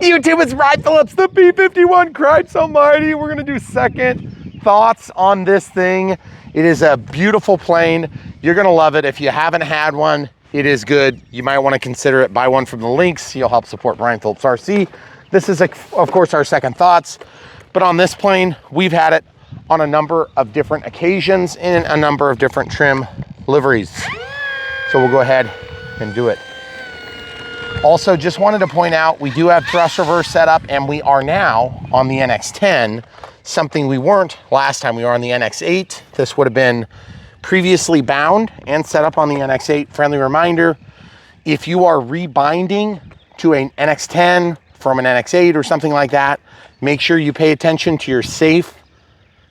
YouTube, it's Brian Phillips, the P-51 Cripes Almighty. We're gonna do second thoughts on this thing. It is a beautiful plane. You're gonna love it. If you haven't had one, it is good. You might wanna consider it. Buy one from the links. You'll help support Brian Phillips RC. This is, of course, our second thoughts. But on this plane, we've had it on a number of different occasions in a number of different trim liveries. So we'll go ahead and do it. Also, just wanted to point out, we do have thrust reverse set up, and we are now on the NX10, something we weren't last time we were on the NX8. This would have been previously bound and set up on the NX8. Friendly reminder, if you are rebinding to an NX10 from an NX8 or something like that, make sure you pay attention to your safe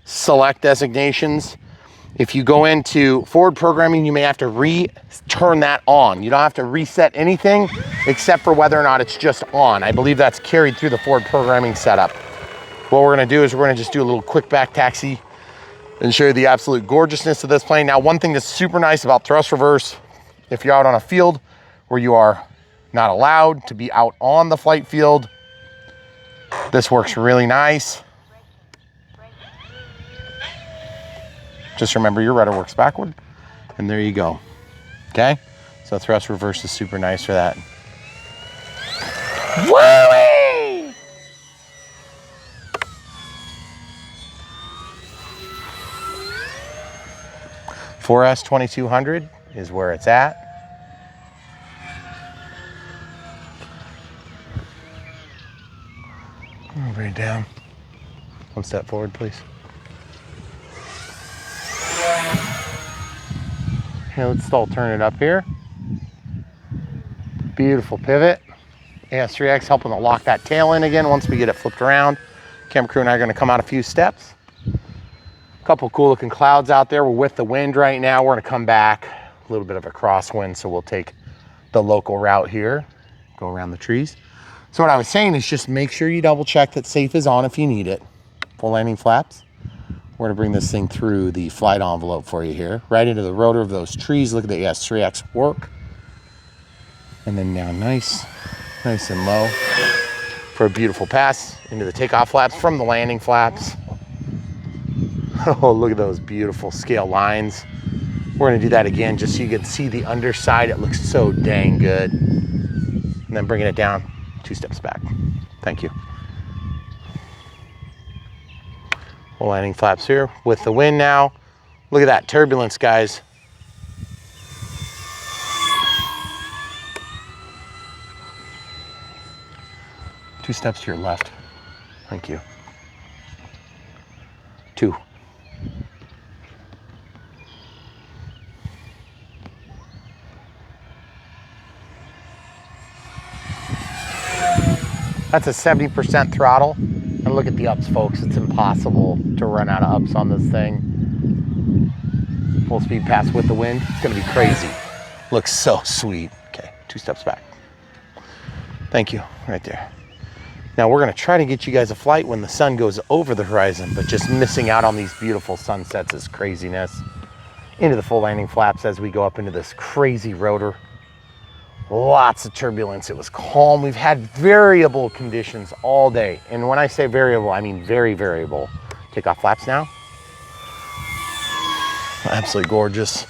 select designations. If you go into forward programming, you may have to turn that on. You don't have to reset anything except for whether or not it's just on. I believe that's carried through the forward programming setup. What we're gonna do is we're gonna just do a little quick back taxi and show you the absolute gorgeousness of this plane. Now, one thing that's super nice about thrust reverse, if you're out on a field where you are not allowed to be out on the flight field, this works really nice. Just remember your rudder works backward, and there you go. Okay? So thrust reverse is super nice for that. Woo-wee! S 2200 is where it's at. Bring it down. One step forward, please. Okay, let's still turn it up here. Beautiful pivot. AS3X helping to lock that tail in again once we get it flipped around. Camera crew and I are gonna come out a few steps. A couple cool looking clouds out there. We're with the wind right now. We're gonna come back, a little bit of a crosswind, so we'll take the local route here, go around the trees. So what I was saying is just make sure you double check that safe is on if you need it. Full landing flaps. We're gonna bring this thing through the flight envelope for you here, right into the rotor of those trees. Look at the AS3X work. And then down nice and low for a beautiful pass into the takeoff flaps from the landing flaps. Oh, look at those beautiful scale lines. We're gonna do that again just so you can see the underside. It looks so dang good. And then bringing it down 2 steps back. Thank you. Full landing flaps here with the wind now. Look at that turbulence, guys. Two steps to your left. Thank you. 2. That's a 70% throttle. And look at the ups, folks. It's impossible to run out of ups on this thing. Full speed pass with the wind. It's gonna be crazy. Looks so sweet. Okay, 2 steps back. Thank you, right there. Now we're gonna try to get you guys a flight when the sun goes over the horizon, but just missing out on these beautiful sunsets is craziness. Into the full landing flaps as we go up into this crazy rotor. Lots of turbulence. It was calm. We've had variable conditions all day. And when I say variable, I mean very variable. Take off flaps now. Absolutely gorgeous.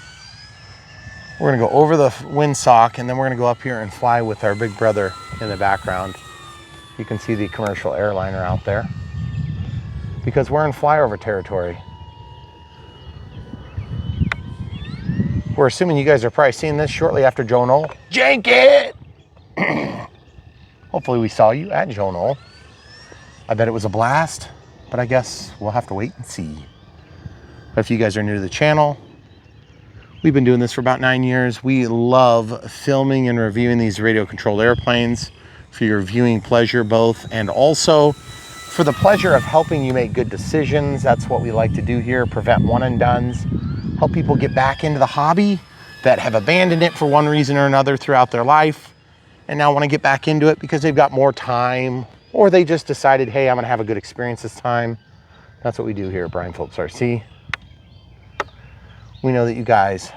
We're gonna go over the windsock and then we're gonna go up here and fly with our big brother in the background. You can see the commercial airliner out there because we're in flyover territory. We're assuming you guys are probably seeing this shortly after Joe Knoll. Jank it! Hopefully we saw you at Joe Knoll. I bet it was a blast, but I guess we'll have to wait and see. But if you guys are new to the channel, we've been doing this for about 9 years. We love filming and reviewing these radio-controlled airplanes for your viewing pleasure both, and also for the pleasure of helping you make good decisions. That's what we like to do here, prevent one-and-dones. Help people get back into the hobby that have abandoned it for one reason or another throughout their life and now want to get back into it because they've got more time, or they just decided, hey, I'm going to have a good experience this time. That's what we do here at Brian Phillips RC. We know that you guys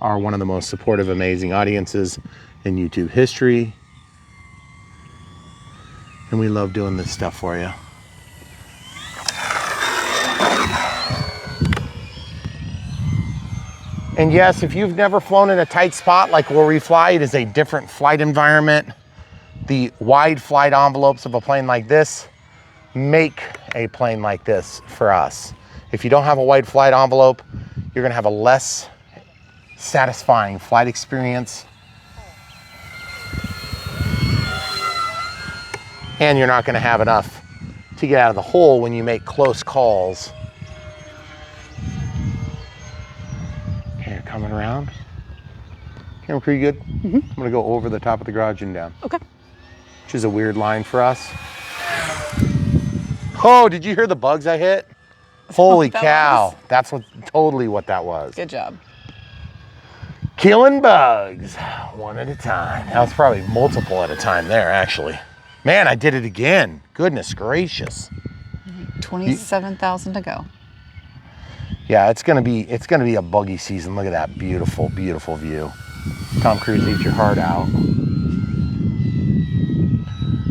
are one of the most supportive, amazing audiences in YouTube history. And we love doing this stuff for you. And yes, if you've never flown in a tight spot like where we fly, it is a different flight environment. The wide flight envelopes of a plane like this make a plane like this for us. If you don't have a wide flight envelope, you're gonna have a less satisfying flight experience. And you're not gonna have enough to get out of the hole when you make close calls. Okay, you're coming around. Camera crew, you good? I'm gonna go over the top of the garage and down. Okay. Which is a weird line for us. Oh, did you hear the bugs I hit? Holy cow. That's totally what that was. Good job. Killing bugs, one at a time. That was probably multiple at a time there, actually. Man, I did it again. Goodness gracious. 27,000 to go. Yeah, it's gonna be a buggy season. Look at that beautiful, beautiful view. Tom Cruise, eat your heart out.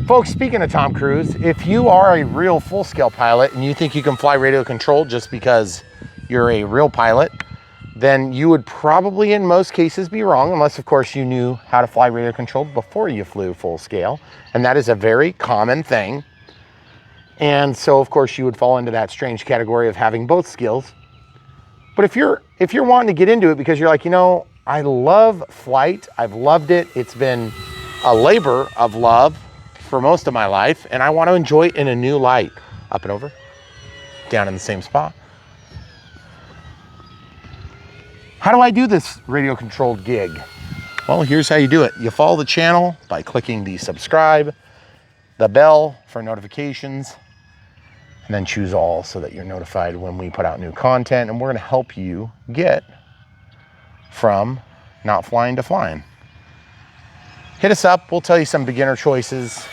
Folks, speaking of Tom Cruise, if you are a real full-scale pilot and you think you can fly radio controlled just because you're a real pilot, then you would probably in most cases be wrong, unless of course you knew how to fly radio controlled before you flew full scale. And that is a very common thing. And so of course you would fall into that strange category of having both skills. But if you're wanting to get into it because you're like, you know, I love flight, I've loved it, it's been a labor of love for most of my life, and I want to enjoy it in a new light. Up and over, down in the same spot. How do I do this radio controlled gig? Well, here's how you do it. You follow the channel by clicking the subscribe, the bell for notifications, and then choose all so that you're notified when we put out new content. And we're gonna help you get from not flying to flying. Hit us up, we'll tell you some beginner choices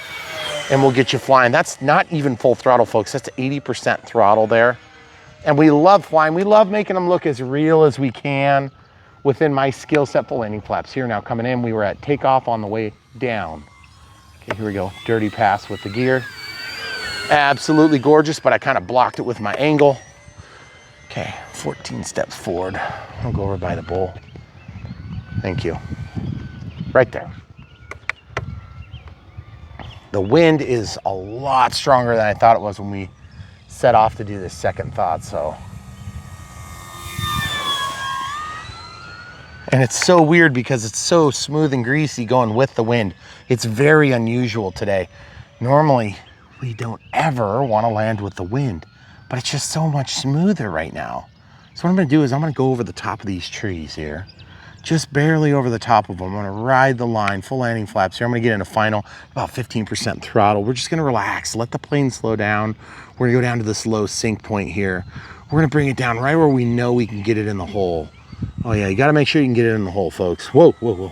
and we'll get you flying. That's not even full throttle, folks. That's 80% throttle there. And we love flying. We love making them look as real as we can within my skill set. Full landing flaps here now coming in. We were at takeoff on the way down. Okay, here we go. Dirty pass with the gear. Absolutely gorgeous, but I kind of blocked it with my angle. Okay, 14 steps forward. I'll go over by the bowl. Thank you. Right there. The wind is a lot stronger than I thought it was when we set off to do this second thought, so. And it's so weird because it's so smooth and greasy going with the wind. It's very unusual today. Normally, we don't ever want to land with the wind, but it's just so much smoother right now. So what I'm gonna do is I'm gonna go over the top of these trees here. Just barely over the top of them. I'm gonna ride the line, full landing flaps here. I'm gonna get in a final about 15% throttle. We're just gonna relax, let the plane slow down. We're gonna go down to this low sink point here. We're gonna bring it down right where we know we can get it in the hole. Oh yeah, you gotta make sure you can get it in the hole, folks. Whoa, whoa, whoa.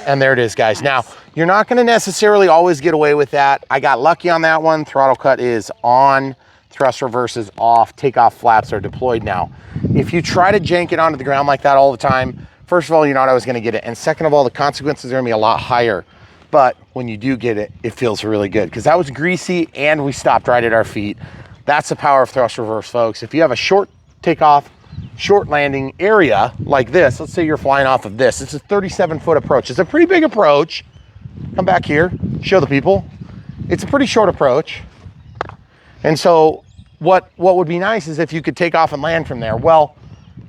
And there it is, guys. Now, you're not gonna necessarily always get away with that. I got lucky on that one. Throttle cut is on, thrust reverse is off, takeoff flaps are deployed now. If you try to jank it onto the ground like that all the time, first of all, you're not always gonna get it. And second of all, the consequences are gonna be a lot higher. But when you do get it, it feels really good because that was greasy and we stopped right at our feet. That's the power of thrust reverse, folks. If you have a short takeoff, short landing area like this, let's say you're flying off of this, it's a 37-foot approach. It's a pretty big approach. Come back here, show the people. It's a pretty short approach. And so what would be nice is if you could take off and land from there. Well,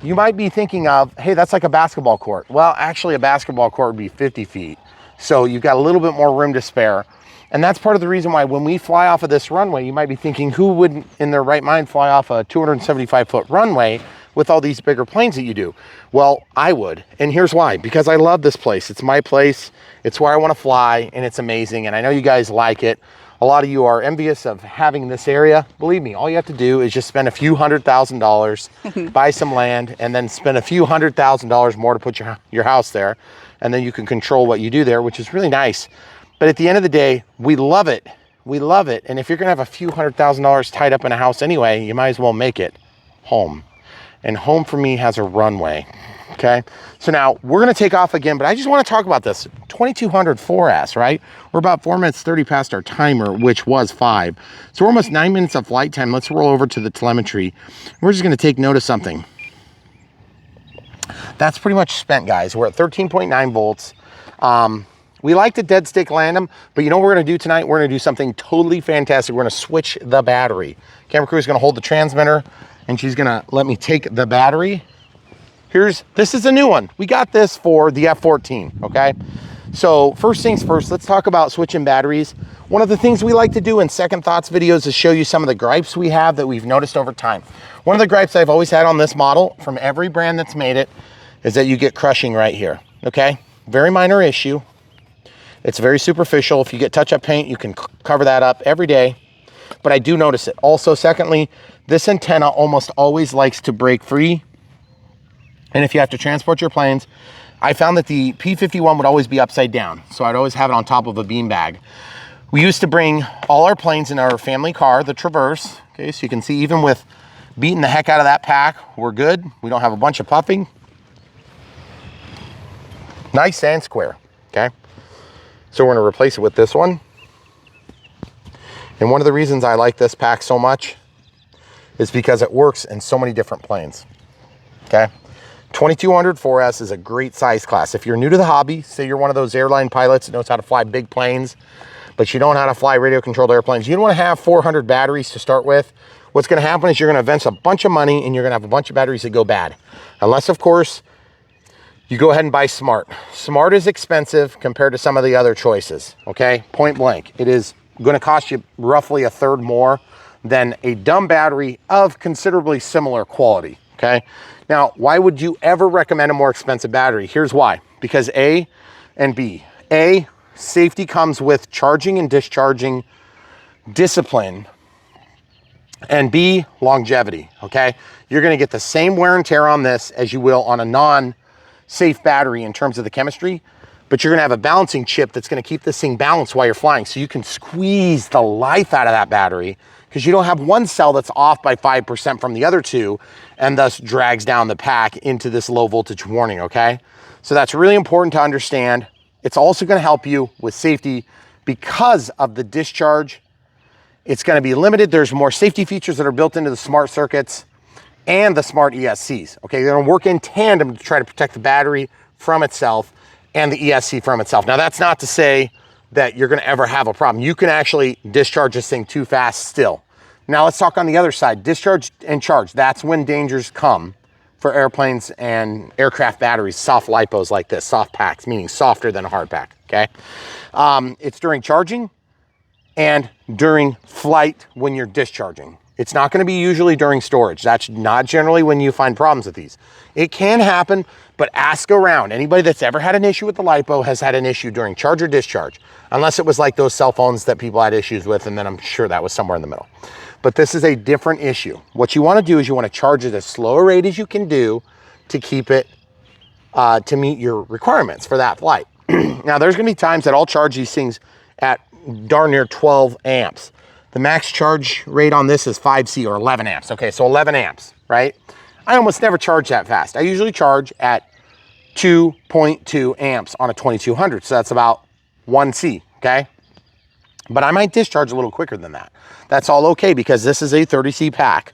you might be thinking of, hey, that's like a basketball court. Well, actually a basketball court would be 50 feet. So you've got a little bit more room to spare. And that's part of the reason why when we fly off of this runway, you might be thinking, who wouldn't in their right mind fly off a 275-foot runway with all these bigger planes that you do? Well, I would, and here's why. Because I love this place. It's my place. It's where I want to fly, and it's amazing, and I know you guys like it. A lot of you are envious of having this area. Believe me, all you have to do is just spend a few $100,000, buy some land, and then spend a few $100,000 more to put your house there, and then you can control what you do there, which is really nice. But at the end of the day, we love it. We love it, and if you're gonna have a few $100,000 tied up in a house anyway, you might as well make it home. And home for me has a runway. Okay, so now we're gonna take off again, but I just wanna talk about this 2200 4S, right? We're about 4 minutes 30 past our timer, which was 5. So we're almost 9 minutes of flight time. Let's roll over to the telemetry. We're just gonna take note of something. That's pretty much spent, guys. We're at 13.9 volts. We like to dead stick land them, but you know what we're gonna do tonight? We're gonna do something totally fantastic. We're gonna switch the battery. Camera crew is gonna hold the transmitter, and she's gonna let me take the battery. This is a new one. We got this for the F-14, okay? So first things first, let's talk about switching batteries. One of the things we like to do in Second Thoughts videos is show you some of the gripes we have that we've noticed over time. One of the gripes I've always had on this model from every brand that's made it is that you get crushing right here, okay? Very minor issue. It's very superficial. If you get touch-up paint, you can cover that up every day, but I do notice it. Also, secondly, this antenna almost always likes to break free. And if you have to transport your planes, I found that the P-51 would always be upside down. So I'd always have it on top of a bean bag. We used to bring all our planes in our family car, the Traverse. Okay, so you can see even with beating the heck out of that pack, we're good. We don't have a bunch of puffing. Nice and square, okay? So we're gonna replace it with this one. And one of the reasons I like this pack so much is because it works in so many different planes, okay? 2200 4S is a great size class. If you're new to the hobby, say you're one of those airline pilots that knows how to fly big planes, but you don't know how to fly radio controlled airplanes, you don't want to have 400 batteries to start with. What's going to happen is you're going to invest a bunch of money and you're going to have a bunch of batteries that go bad. Unless, of course, you go ahead and buy Smart. Smart is expensive compared to some of the other choices, okay? Point blank. It is going to cost you roughly a third more than a dumb battery of considerably similar quality, okay? Now, why would you ever recommend a more expensive battery? Here's why. Because A and B. A, safety comes with charging and discharging discipline. And B, longevity, okay? You're gonna get the same wear and tear on this as you will on a non-safe battery in terms of the chemistry, but you're gonna have a balancing chip that's gonna keep this thing balanced while you're flying, so you can squeeze the life out of that battery because you don't have one cell that's off by 5% from the other two and thus drags down the pack into this low voltage warning, okay? So that's really important to understand. It's also gonna help you with safety because of the discharge. It's gonna be limited. There's more safety features that are built into the Smart circuits and the Smart ESCs, okay? They're gonna work in tandem to try to protect the battery from itself and the ESC from itself. Now, that's not to say that you're gonna ever have a problem. You can actually discharge this thing too fast still. Now let's talk on the other side, discharge and charge. That's when dangers come for airplanes and aircraft batteries, soft lipos like this, soft packs, meaning softer than a hard pack, okay? It's during charging and during flight when you're discharging. It's not gonna be usually during storage. That's not generally when you find problems with these. It can happen, but ask around. Anybody that's ever had an issue with the lipo has had an issue during charge or discharge, unless it was like those cell phones that people had issues with, and then I'm sure that was somewhere in the middle. But this is a different issue. What you wanna do is you wanna charge it as slow a rate as you can do to keep it, to meet your requirements for that flight. Now, there's gonna be times that I'll charge these things at darn near 12 amps. The max charge rate on this is 5C or 11 amps. Okay, so 11 amps, right? I almost never charge that fast. I usually charge at 2.2 amps on a 2200, so that's about 1C, okay? But I might discharge a little quicker than that. That's all okay because this is a 30C pack,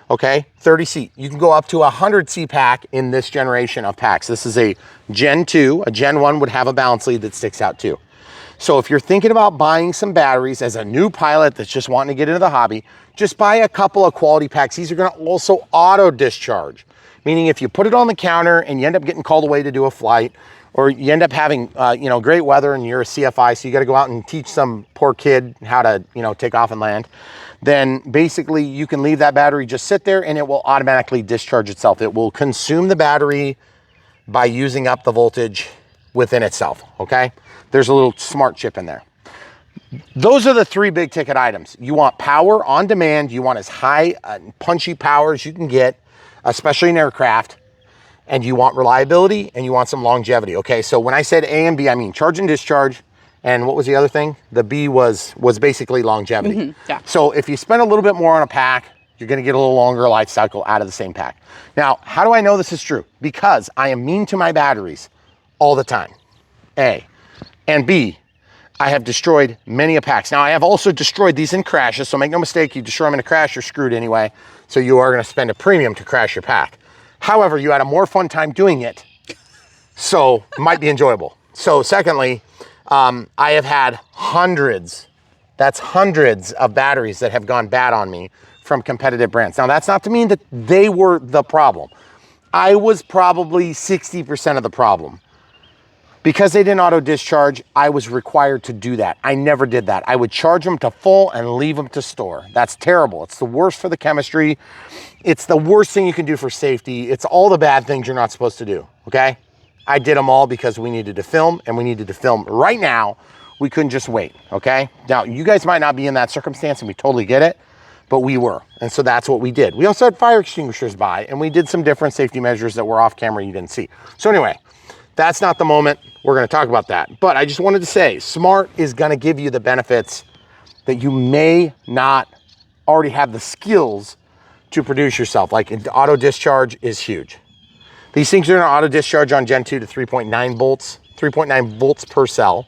okay? 30C. You can go up to a 100C pack in this generation of packs. This is a Gen 2. A Gen 1 would have a balance lead that sticks out too. So if you're thinking about buying some batteries as a new pilot that's just wanting to get into the hobby, just buy a couple of quality packs. These are gonna also auto discharge, meaning if you put it on the counter and you end up getting called away to do a flight, or you end up having great weather and you're a CFI, so you gotta go out and teach some poor kid how to take off and land, then basically you can leave that battery just sit there and it will automatically discharge itself. It will consume the battery by using up the voltage within itself, okay? There's a little Smart chip in there. Those are the three big ticket items. You want power on demand. You want as high punchy power as you can get, especially in aircraft. And you want reliability and you want some longevity, okay? So when I said A and B, I mean charge and discharge. And what was the other thing? The B was basically longevity. Yeah. So if you spend a little bit more on a pack, You're gonna get a little longer life cycle out of the same pack. Now, how do I know this is true? Because I am mean to my batteries all the time, A. And B, I have destroyed many a packs. Now, I have also destroyed these in crashes, so make no mistake, you destroy them in a crash, you're screwed anyway. So you are gonna spend a premium to crash your pack. However, you had a more fun time doing it, so it might be enjoyable. So secondly, I have had hundreds of batteries that have gone bad on me from competitive brands. Now, that's not to mean that they were the problem. I was probably 60% of the problem. Because they didn't auto discharge, I was required to do that. I never did that. I would charge them to full and leave them to store. That's terrible. It's the worst for the chemistry. It's the worst thing you can do for safety. It's all the bad things you're not supposed to do, okay? I did them all because we needed to film, and we needed to film right now. We couldn't just wait, okay? Now, you guys might not be in that circumstance, and we totally get it, but we were, and so that's what we did. We also had fire extinguishers by, and we did some different safety measures that were off camera you didn't see. So anyway, that's not the moment. We're gonna talk about that. But I just wanted to say, Smart is gonna give you the benefits that you may not already have the skills to produce yourself. Like auto discharge is huge. These things are gonna auto discharge on Gen 2 to 3.9 volts, 3.9 volts per cell,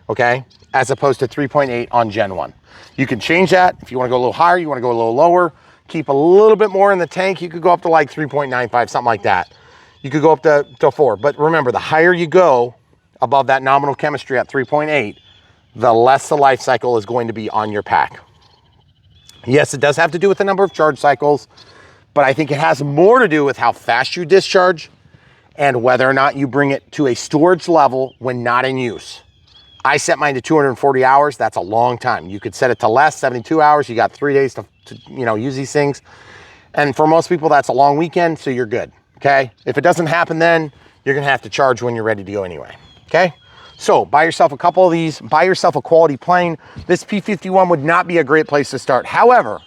okay? As opposed to 3.8 on Gen 1. You can change that. If you wanna go a little higher, you wanna go a little lower, keep a little bit more in the tank, you could go up to like 3.95, something like that. You could go up to 4, but remember, the higher you go above that nominal chemistry at 3.8, the less the life cycle is going to be on your pack. Yes, it does have to do with the number of charge cycles, but I think it has more to do with how fast you discharge and whether or not you bring it to a storage level when not in use. I set mine to 240 hours. That's a long time. You could set it to less, 72 hours. You got 3 days to use these things. And for most people, that's a long weekend, so you're good. Okay, if it doesn't happen then, you're gonna have to charge when you're ready to go anyway, okay? So buy yourself a couple of these, buy yourself a quality plane. This P-51 would not be a great place to start. However,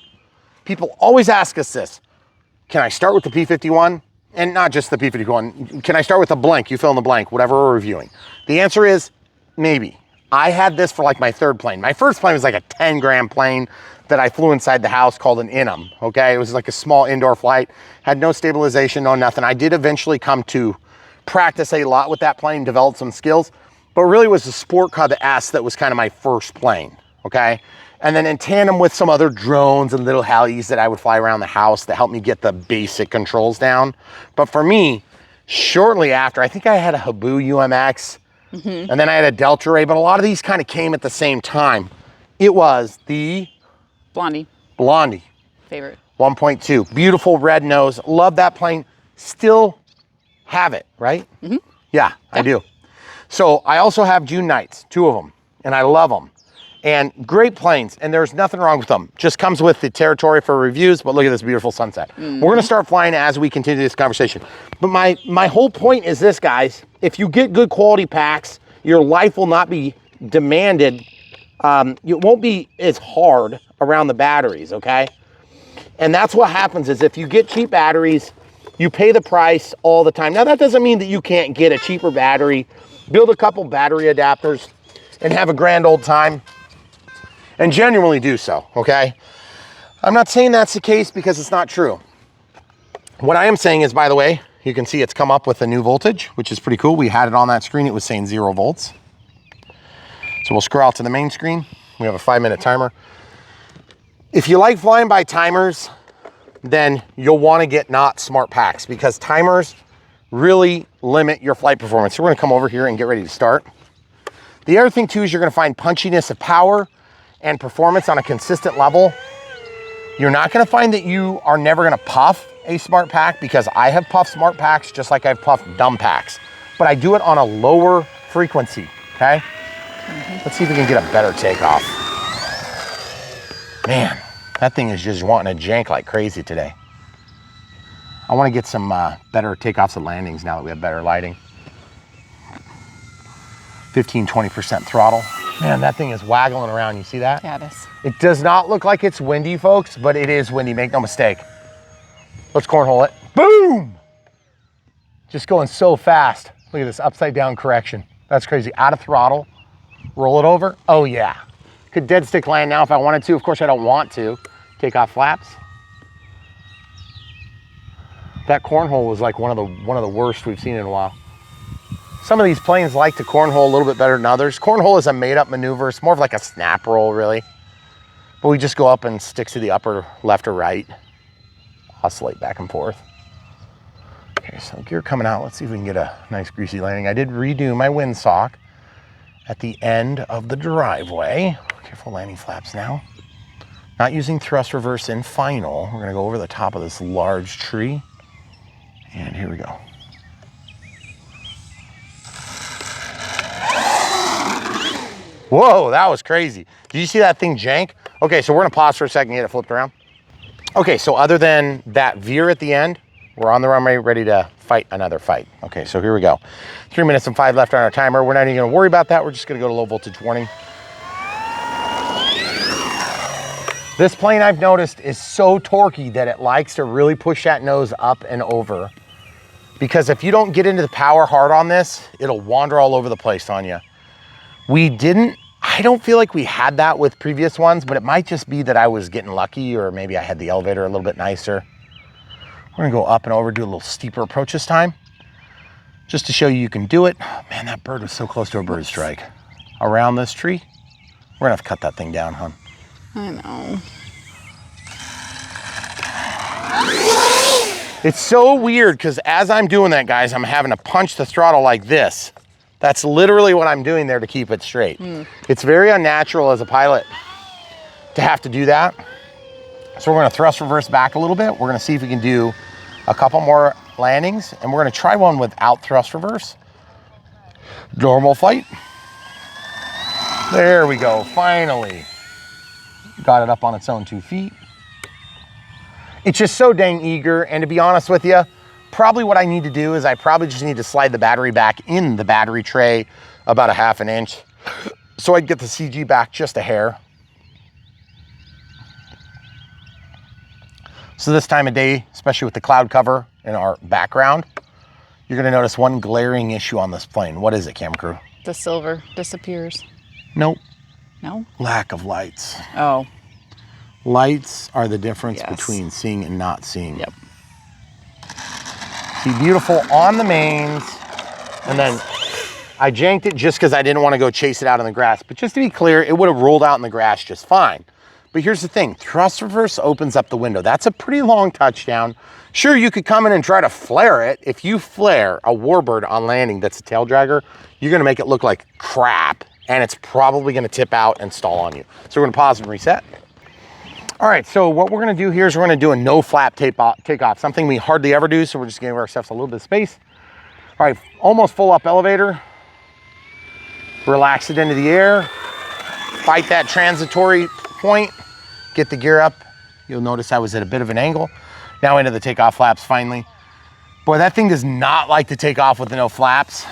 people always ask us this, can I start with the P-51? And not just the P-51, can I start with a blank? You fill in the blank, whatever we're reviewing. The answer is maybe. I had this for like my third plane. My first plane was like a 10-gram plane that I flew inside the house called an Inum, okay? It was like a small indoor flight, had no stabilization, no nothing. I did eventually come to practice a lot with that plane, develop some skills, but really it was the Sport Cub S that was kind of my first plane, okay? And then in tandem with some other drones and little helis that I would fly around the house that helped me get the basic controls down. But for me, shortly after, I think I had a Habu UMX, and then I had a Delta Ray, but a lot of these kind of came at the same time. It was the Blondie. Favorite. 1.2. Beautiful red nose. Love that plane. Still have it, right? Yeah, I do. So I also have June Knights, 2 of them, and I love them. And great planes, and there's nothing wrong with them. Just comes with the territory for reviews, but look at this beautiful sunset. We're gonna start flying as we continue this conversation. But my whole point is this, guys. If you get good quality packs, your life will not be demanded. It won't be as hard around the batteries, okay? And that's what happens is if you get cheap batteries, you pay the price all the time. Now, that doesn't mean that you can't get a cheaper battery, build a couple battery adapters, and have a grand old time, and genuinely do so, okay? I'm not saying that's the case because it's not true. What I am saying is, by the way, you can see it's come up with a new voltage, which is pretty cool. We had it on that screen. It was saying 0 volts. So we'll scroll out to the main screen. We have a 5-minute timer. If you like flying by timers, then you'll want to get not smart packs because timers really limit your flight performance. So we're going to come over here and get ready to start. The other thing too is you're going to find punchiness of power and performance on a consistent level. You're not going to find that you are never going to puff a smart pack because I have puffed smart packs just like I've puffed dumb packs, but I do it on a lower frequency, okay? Let's see if we can get a better takeoff. Man, that thing is just wanting to jank like crazy today. I want to get some better takeoffs and landings now that we have better lighting. 15-20% throttle. Man, that thing is waggling around. You see that? Yeah, it is. It does not look like it's windy, folks, but it is windy. Make no mistake. Let's cornhole it. Boom! Just going so fast. Look at this upside down correction. That's crazy. Out of throttle. Roll it over. Oh, yeah. Could dead stick land now if I wanted to. Of course, I don't want to. Take off flaps. That cornhole was like one of the worst we've seen in a while. Some of these planes like to cornhole a little bit better than others. Cornhole is a made-up maneuver. It's more of like a snap roll, really. But we just go up and stick to the upper left or right. Oscillate back and forth. Okay, so gear coming out. Let's see if we can get a nice greasy landing. I did redo my windsock at the end of the driveway. Careful landing flaps now. Not using thrust reverse in final. We're gonna go over the top of this large tree. And here we go. Whoa, that was crazy. Did you see that thing jank? Okay, so we're gonna pause for a second and get it flipped around. Okay, so other than that veer at the end, we're on the runway ready to fight another fight. Okay, so here we go. 3 minutes and 5 left on our timer. We're not even gonna worry about that. We're just gonna go to low voltage warning. This plane, I've noticed, is so torquey that it likes to really push that nose up and over. Because if you don't get into the power hard on this, it'll wander all over the place on you. I don't feel like we had that with previous ones, but it might just be that I was getting lucky, or maybe I had the elevator a little bit nicer. We're gonna go up and over, do a little steeper approach this time, just to show you can do it. Oh, man, that bird was so close to a bird strike. Around this tree, we're gonna have to cut that thing down, hon. I know. It's so weird because as I'm doing that, guys, I'm having to punch the throttle like this. That's literally what I'm doing there to keep it straight. It's very unnatural as a pilot to have to do that. So we're gonna thrust reverse back a little bit. We're gonna see if we can do a couple more landings, and we're gonna try one without thrust reverse. Normal flight. There we go, finally. Got it up on its own 2 feet. It's just so dang eager, and to be honest with you, probably what I need to do is I probably just need to slide the battery back in the battery tray about 1/2 inch so I can get the CG back just a hair. So this time of day, especially with the cloud cover in our background, you're gonna notice one glaring issue on this plane. What is it, camera crew? The silver disappears. Nope. No? Lack of lights. Oh. Lights are the difference between seeing and not seeing. Yep. See, beautiful on the mains, and then I janked it just because I didn't want to go chase it out in the grass. But just to be clear, it would have rolled out in the grass just fine. But here's the thing, thrust reverse opens up the window. That's a pretty long touchdown. Sure, you could come in and try to flare it. If you flare a warbird on landing that's a tail dragger, you're gonna make it look like crap, and it's probably gonna tip out and stall on you. So we're gonna pause and reset. All right, so what we're gonna do here is we're gonna do a no flap takeoff, something we hardly ever do, so we're just giving ourselves a little bit of space. All right, almost full up elevator. Relax it into the air. Fight that transitory point. Get the gear up. You'll notice I was at a bit of an angle. Now into the takeoff flaps finally. Boy, that thing does not like to take off with the no flaps.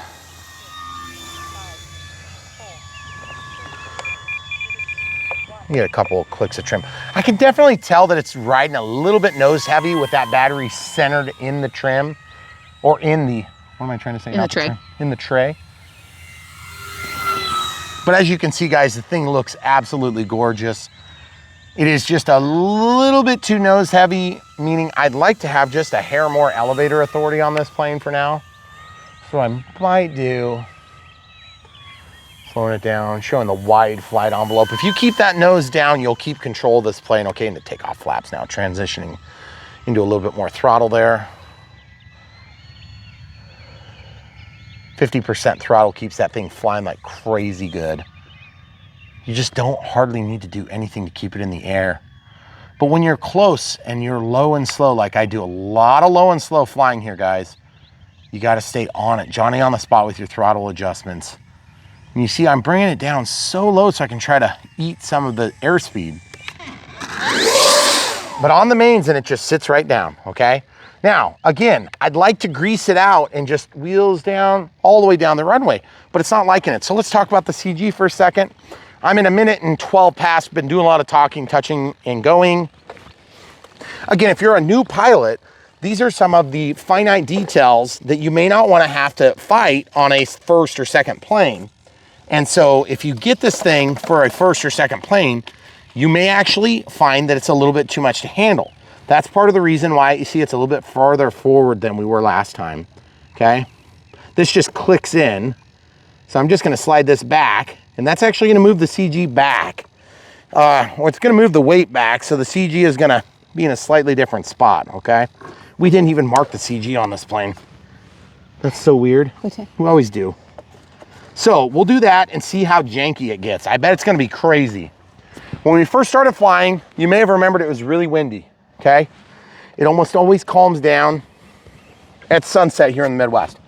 You get a couple of clicks of trim. I can definitely tell that it's riding a little bit nose heavy with that battery centered in the trim, or in the, what am I trying to say? In the tray. In the tray. But as you can see, guys, the thing looks absolutely gorgeous. It is just a little bit too nose heavy, meaning I'd like to have just a hair more elevator authority on this plane for now. So I might do, slowing it down, showing the wide flight envelope. If you keep that nose down, you'll keep control of this plane. Okay, and the takeoff flaps now, transitioning into a little bit more throttle there. 50% throttle keeps that thing flying like crazy good. You just don't hardly need to do anything to keep it in the air. But when you're close and you're low and slow, like I do a lot of low and slow flying here, guys, you got to stay on it. Johnny on the spot with your throttle adjustments. And you see, I'm bringing it down so low so I can try to eat some of the airspeed. But on the mains, and it just sits right down, okay? Now, again, I'd like to grease it out and just wheels down all the way down the runway, but it's not liking it. So let's talk about the CG for a second. I'm in 1 minute and 12 past, been doing a lot of talking, touching, and going. Again, if you're a new pilot, these are some of the finite details that you may not want to have to fight on a first or second plane. And so if you get this thing for a first or second plane, you may actually find that it's a little bit too much to handle. That's part of the reason why you see it's a little bit farther forward than we were last time, okay? This just clicks in. So I'm just gonna slide this back, and that's actually gonna move the CG back. Or it's gonna move the weight back, so the CG is gonna be in a slightly different spot, okay? We didn't even mark the CG on this plane. That's so weird. Okay. We always do. So we'll do that and see how janky it gets. I bet it's gonna be crazy. When we first started flying, you may have remembered it was really windy, okay? It almost always calms down at sunset here in the Midwest.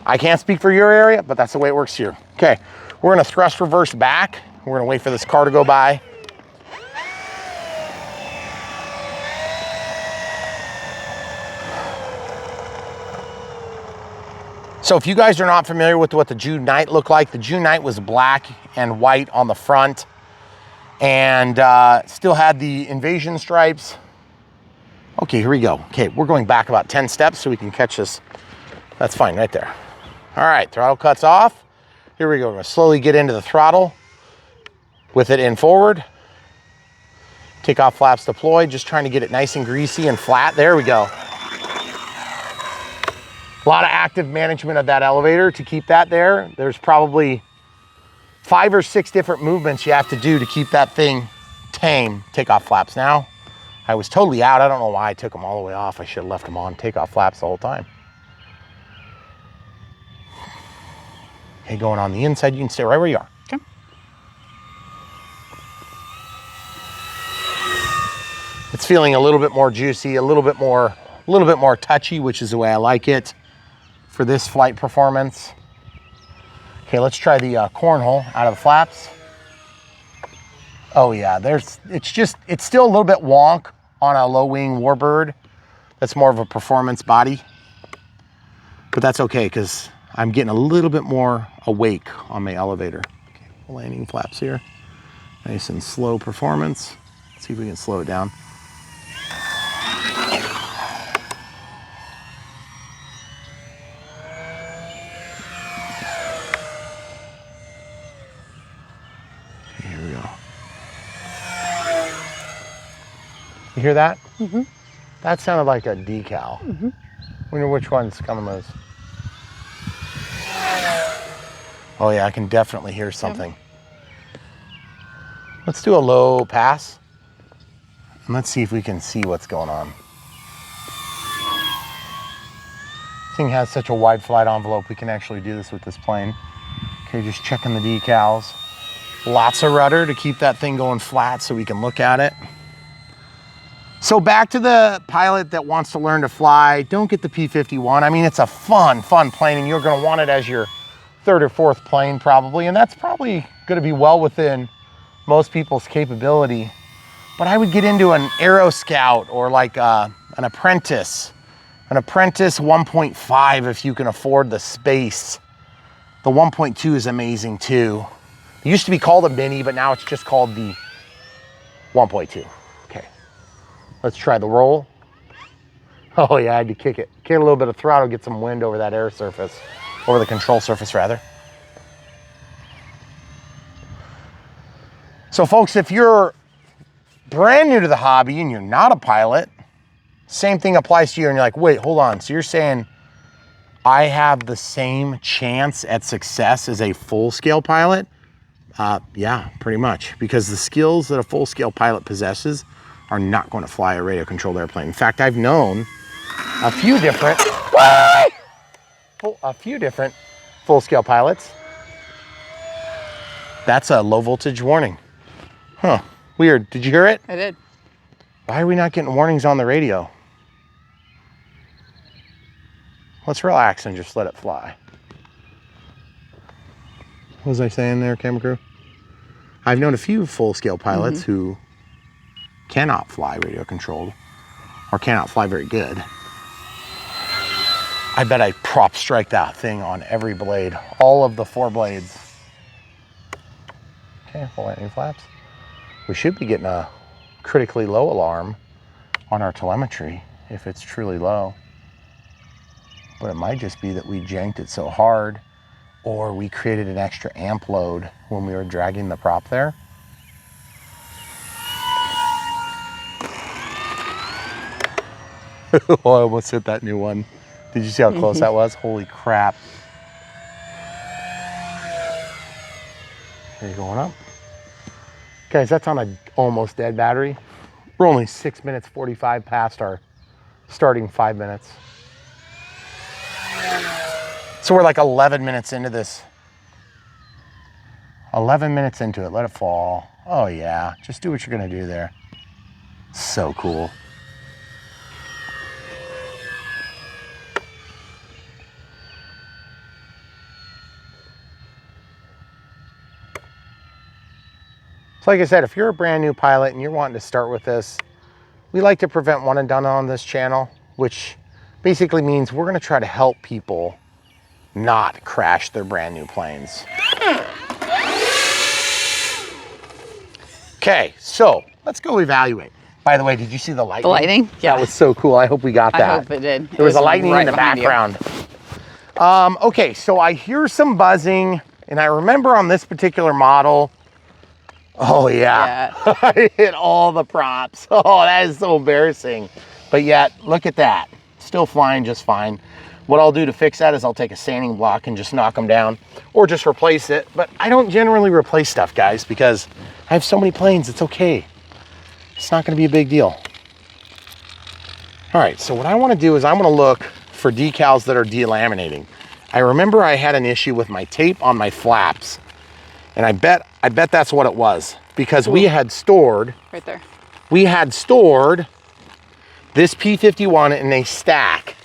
I can't speak for your area, but that's the way it works here. Okay, we're gonna thrust reverse back. We're gonna wait for this car to go by. So if you guys are not familiar with what the June night looked like, the June night was black and white on the front and still had the invasion stripes. Okay, here we go. Okay, we're going back about 10 steps so we can catch this. That's fine right there. All right, throttle cuts off. Here we go. We're gonna slowly get into the throttle with it in forward. Takeoff flaps deployed, just trying to get it nice and greasy and flat. There we go. A lot of active management of that elevator to keep that there. There's probably 5 or 6 different movements you have to do to keep that thing tame. Takeoff flaps now. I was totally out. I don't know why I took them all the way off. I should have left them on. Takeoff flaps the whole time. Okay, going on the inside, you can stay right where you are. Okay. It's feeling a little bit more juicy, a little bit more touchy, which is the way I like it for this flight performance. Okay, let's try the cornhole out of the flaps. Oh yeah, it's still a little bit wonk on a low wing warbird. That's more of a performance body, but that's okay because I'm getting a little bit more awake on my elevator. Okay, landing flaps here. Nice and slow performance. Let's see if we can slow it down. Okay, here we go. You hear that? Mm-hmm. That sounded like a decal. Mm-hmm. Wonder which one's coming loose. Oh yeah, I can definitely hear something. Yep. Let's do a low pass. And let's see if we can see what's going on. This thing has such a wide flight envelope, we can actually do this with this plane. Okay, just checking the decals. Lots of rudder to keep that thing going flat so we can look at it. So back to the pilot that wants to learn to fly, don't get the P-51. I mean, it's a fun plane and you're gonna want it as your 3rd or 4th plane probably, and that's probably gonna be well within most people's capability. But I would get into an Aero Scout or like an Apprentice 1.5 if you can afford the space. The 1.2 is amazing too. It used to be called a Mini, but now it's just called the 1.2. Okay, let's try the roll. Oh yeah, I had to kick it. Kick a little bit of throttle, get some wind over that air surface. Over the control surface rather. So folks, if you're brand new to the hobby and you're not a pilot, same thing applies to you and you're like, wait, hold on. So you're saying I have the same chance at success as a full-scale pilot? Yeah, pretty much. Because the skills that a full-scale pilot possesses are not going to fly a radio-controlled airplane. In fact, I've known a few different full-scale pilots. That's a low voltage warning. Huh, weird. Did you hear it? I did. Why are we not getting warnings on the radio? Let's relax and just let it fly. What was I saying there, camera crew? I've known a few full-scale pilots who cannot fly radio controlled or cannot fly very good. I bet I prop strike that thing on every blade, all of the 4 blades. Okay, full landing flaps. We should be getting a critically low alarm on our telemetry if it's truly low. But it might just be that we janked it so hard or we created an extra amp load when we were dragging the prop there. Oh, I almost hit that new one. Did you see how close that was? Holy crap. Are you going up? Guys, that's on an almost dead battery. We're only 6 minutes 45 past our starting 5 minutes. So we're like 11 minutes into this. 11 minutes into it, let it fall. Oh yeah, just do what you're gonna do there. So cool. So like I said, if you're a brand new pilot and you're wanting to start with this, we like to prevent one and done on this channel, which basically means we're gonna try to help people not crash their brand new planes. Okay, so let's go evaluate. By the way, did you see the lightning? The lighting? Yeah. That was so cool. I hope we got that. I hope it did. There was a lightning right in the behind you. background. Okay, so I hear some buzzing, and I remember on this particular model, oh yeah. I hit all the props. Oh, that is so embarrassing. But yet, look at that. Still flying just fine. What I'll do to fix that is I'll take a sanding block and just knock them down, or just replace it. But I don't generally replace stuff, guys, because I have so many planes, it's okay. It's not gonna be a big deal. All right, so what I wanna do is I'm gonna look for decals that are delaminating. I remember I had an issue with my tape on my flaps, and I bet that's what it was, because we had stored, Right there. we had stored this P-51 in a stack.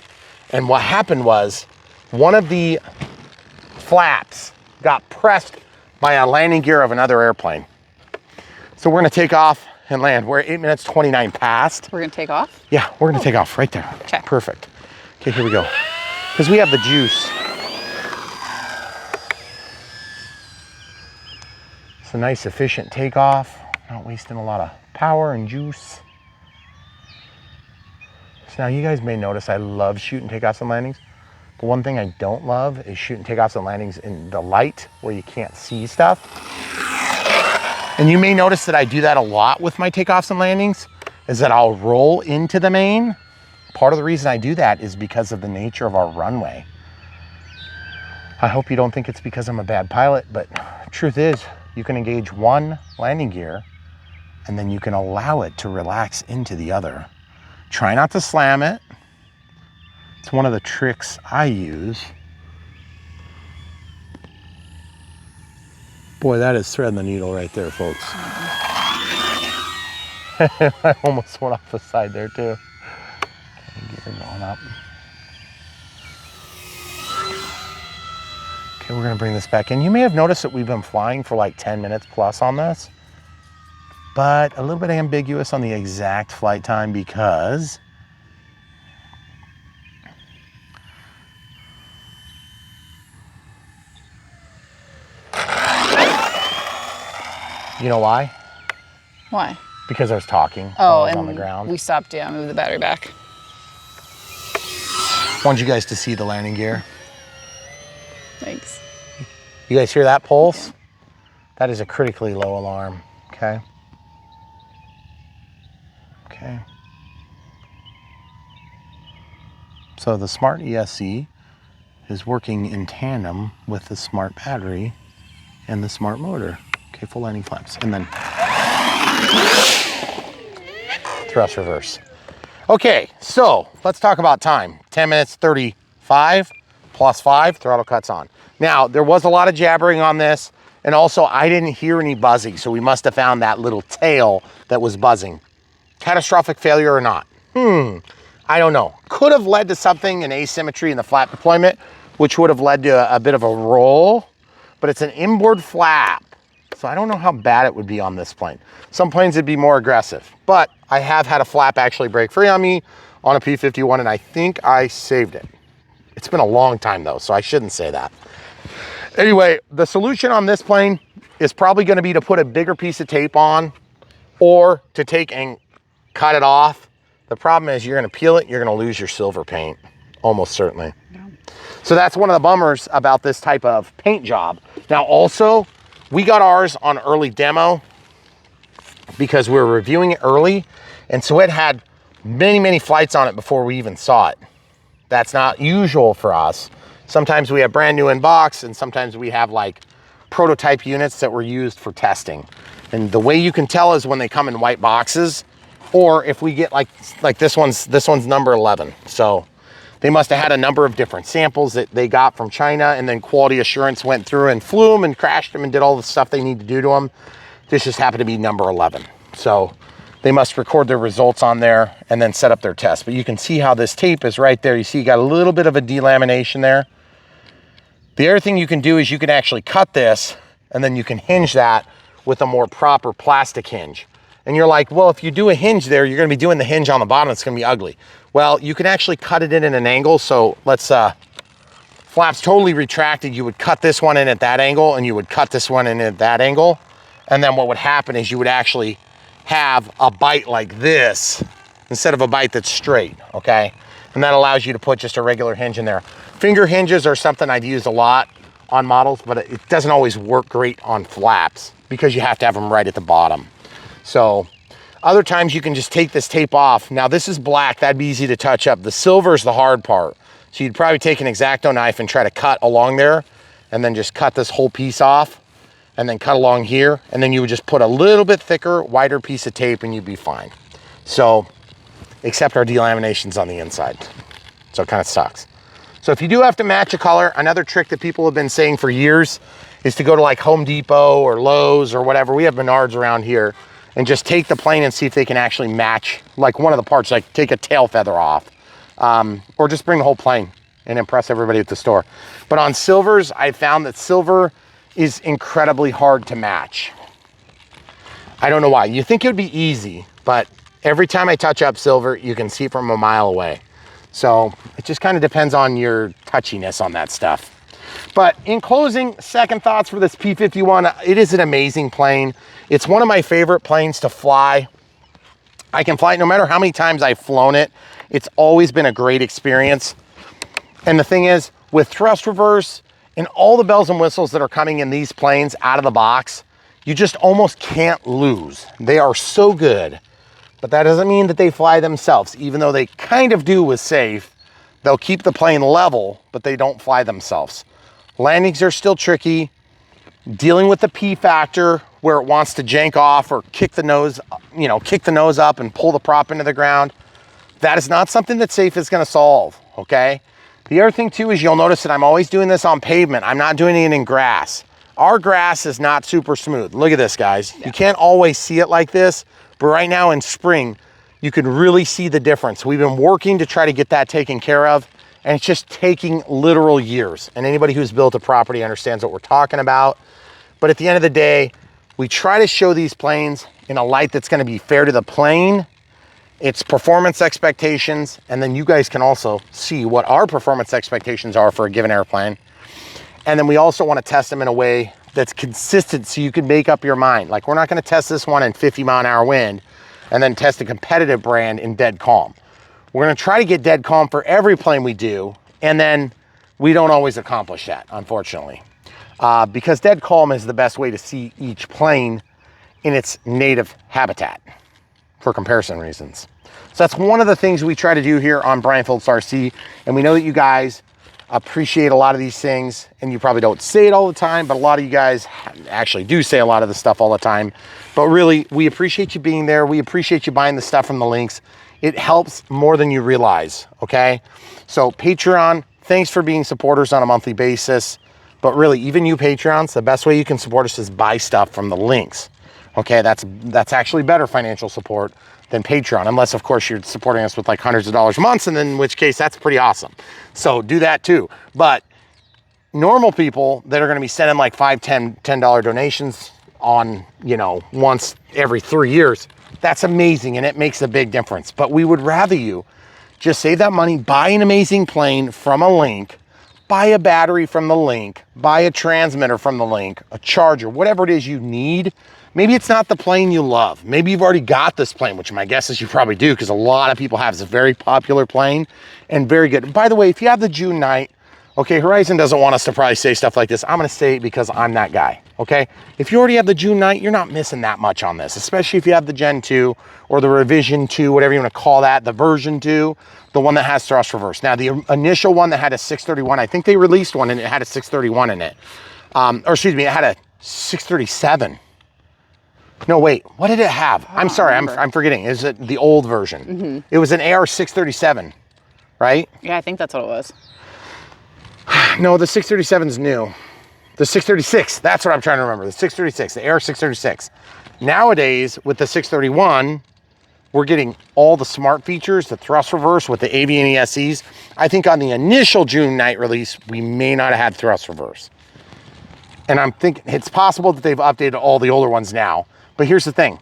And what happened was one of the flaps got pressed by a landing gear of another airplane. So we're gonna take off and land. We're 8 minutes 29 past. We're gonna take off? Yeah, we're gonna take off right there. Okay. Perfect. Okay, here we go. Because we have the juice. It's a nice efficient takeoff, not wasting a lot of power and juice. So now you guys may notice I love shooting takeoffs and landings. But one thing I don't love is shooting takeoffs and landings in the light where you can't see stuff. And you may notice that I do that a lot with my takeoffs and landings, is that I'll roll into the main. Part of the reason I do that is because of the nature of our runway. I hope you don't think it's because I'm a bad pilot, but truth is, you can engage one landing gear and then you can allow it to relax into the other. Try not to slam it. It's one of the tricks I use. Boy, that is threading the needle right there, folks. I almost went off the side there too. Okay, get her going up. Okay, we're gonna bring this back in. You may have noticed that we've been flying for like 10 minutes plus on this, but a little bit ambiguous on the exact flight time because you know why? Why? Because I was talking while Oh, I was and on the ground. we stopped, yeah, move the battery back. Want you guys to see the landing gear. Thanks. You guys hear that pulse? That is a critically low alarm, okay? Okay. So the smart ESC is working in tandem with the smart battery and the smart motor. Okay, full landing flaps. And then thrust reverse. Okay, so let's talk about time. 10 minutes 35 plus 5, throttle cuts on. Now, there was a lot of jabbering on this, and also I didn't hear any buzzing, so we must have found that little tail that was buzzing. Catastrophic failure or not? I don't know. Could have led to something, an asymmetry in the flap deployment, which would have led to a bit of a roll, but it's an inboard flap. So I don't know how bad it would be on this plane. Some planes would be more aggressive, but I have had a flap actually break free on me on a P-51, and I think I saved it. It's been a long time though, so I shouldn't say that. Anyway, the solution on this plane is probably gonna be to put a bigger piece of tape on or to take and cut it off. The problem is you're gonna peel it, you're gonna lose your silver paint, almost certainly. Yeah. So that's one of the bummers about this type of paint job. Now also, we got ours on early demo because we were reviewing it early, and so it had many, many flights on it before we even saw it. That's not usual for us. Sometimes we have brand new in box, and sometimes we have like prototype units that were used for testing. And the way you can tell is when they come in white boxes, or if we get like this one's number 11. So they must have had a number of different samples that they got from China, and then quality assurance went through and flew them and crashed them and did all the stuff they need to do to them. This just happened to be number 11. So they must record their results on there and then set up their test. But you can see how this tape is right there. You see you got a little bit of a delamination there. The other thing you can do is you can actually cut this, and then you can hinge that with a more proper plastic hinge. And you're like, well, if you do a hinge there, you're gonna be doing the hinge on the bottom, it's gonna be ugly. Well, you can actually cut it in at an angle. So let's, flaps totally retracted, you would cut this one in at that angle, and you would cut this one in at that angle. And then what would happen is you would actually have a bite like this instead of a bite that's straight, okay? And that allows you to put just a regular hinge in there. Finger hinges are something I'd use a lot on models, but it doesn't always work great on flaps because you have to have them right at the bottom. So other times you can just take this tape off. Now this is black, that'd be easy to touch up. The silver is the hard part. So you'd probably take an X-Acto knife and try to cut along there, and then just cut this whole piece off, and then cut along here, and then you would just put a little bit thicker, wider piece of tape, and you'd be fine. So, except our delamination's on the inside. So it kind of sucks. So if you do have to match a color, another trick that people have been saying for years is to go to like Home Depot or Lowe's or whatever. We have Menards around here, and just take the plane and see if they can actually match like one of the parts, like take a tail feather off, or just bring the whole plane and impress everybody at the store. But on silvers, I found that silver is incredibly hard to match. I don't know why. You think it would be easy, but every time I touch up silver, you can see from a mile away. So it just kind of depends on your touchiness on that stuff. But in closing, second thoughts for this P-51, it is an amazing plane. It's one of my favorite planes to fly. I can fly it no matter how many times I've flown it. It's always been a great experience. And the thing is, with thrust reverse and all the bells and whistles that are coming in these planes out of the box, you just almost can't lose. They are so good. But that doesn't mean that they fly themselves, even though they kind of do with safe. They'll keep the plane level, but they don't fly themselves. Landings are still tricky. Dealing with the P factor where it wants to jank off or kick the nose, kick the nose up and pull the prop into the ground. That is not something that safe is gonna solve, okay? The other thing too is you'll notice that I'm always doing this on pavement. I'm not doing it in grass. Our grass is not super smooth. Look at this, guys. Yeah. You can't always see it like this, but right now in spring, you can really see the difference. We've been working to try to get that taken care of, and it's just taking literal years. And anybody who's built a property understands what we're talking about. But at the end of the day, we try to show these planes in a light that's gonna be fair to the plane, its performance expectations, and then you guys can also see what our performance expectations are for a given airplane. And then we also wanna test them in a way that's consistent so you can make up your mind. Like, we're not gonna test this one in 50-mile-an-hour wind and then test a competitive brand in dead calm. We're gonna try to get dead calm for every plane we do, and then we don't always accomplish that, unfortunately. Because dead calm is the best way to see each plane in its native habitat for comparison reasons. So that's one of the things we try to do here on Brian Phillips RC, and we know that you guys appreciate a lot of these things, and you probably don't say it all the time, but a lot of you guys actually do say a lot of the stuff all the time. But really, we appreciate you being there. We appreciate you buying the stuff from the links. It helps more than you realize, okay? So Patreon, thanks for being supporters on a monthly basis. But really, even you Patreons, the best way you can support us is buy stuff from the links. Okay, that's actually better financial support than Patreon, unless of course you're supporting us with like hundreds of dollars a month, and then in which case that's pretty awesome. So do that too. But normal people that are gonna be sending like $5, $10 donations on, once every 3 years, that's amazing, and it makes a big difference. But we would rather you just save that money, buy an amazing plane from a link, buy a battery from the link, buy a transmitter from the link, a charger, whatever it is you need. Maybe it's not the plane you love. Maybe you've already got this plane, which my guess is you probably do, because a lot of people have. It's a very popular plane and very good. By the way, if you have the June night, Okay, Horizon doesn't want us to probably say stuff like this. I'm gonna say it because I'm that guy, okay? If you already have the June 9, you're not missing that much on this, especially if you have the Gen 2 or the Revision 2, whatever you wanna call that, the version 2, the one that has thrust reverse. Now, the initial one that had a 631, I think they released one and it had a 631 in it. Or excuse me, it had a 637. No, wait, what did it have? I'm sorry, I'm forgetting. Is it the old version? It was an AR 637, right? Yeah, I think that's what it was. No, the 637 is new. The 636, that's what I'm trying to remember. The 636, the AR 636. Nowadays, with the 631, we're getting all the smart features, the thrust reverse with the AV and ESCs. I think on the initial June night release, we may not have had thrust reverse. And I'm thinking it's possible that they've updated all the older ones now. But here's the thing.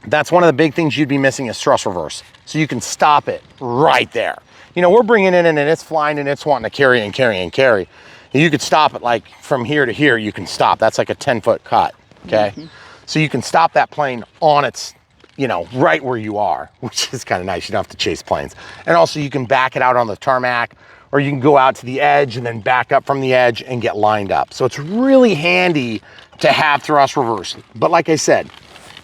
That's one of the big things you'd be missing is thrust reverse. So you can stop it right there. You know, we're bringing it in and it's flying and it's wanting to carry and carry and carry. And you could stop it like from here to here, you can stop. That's like a 10-foot cut, okay? So you can stop that plane on its, you know, right where you are, which is kind of nice. You don't have to chase planes. And also you can back it out on the tarmac, or you can go out to the edge and then back up from the edge and get lined up. So it's really handy to have thrust reverse. But like I said,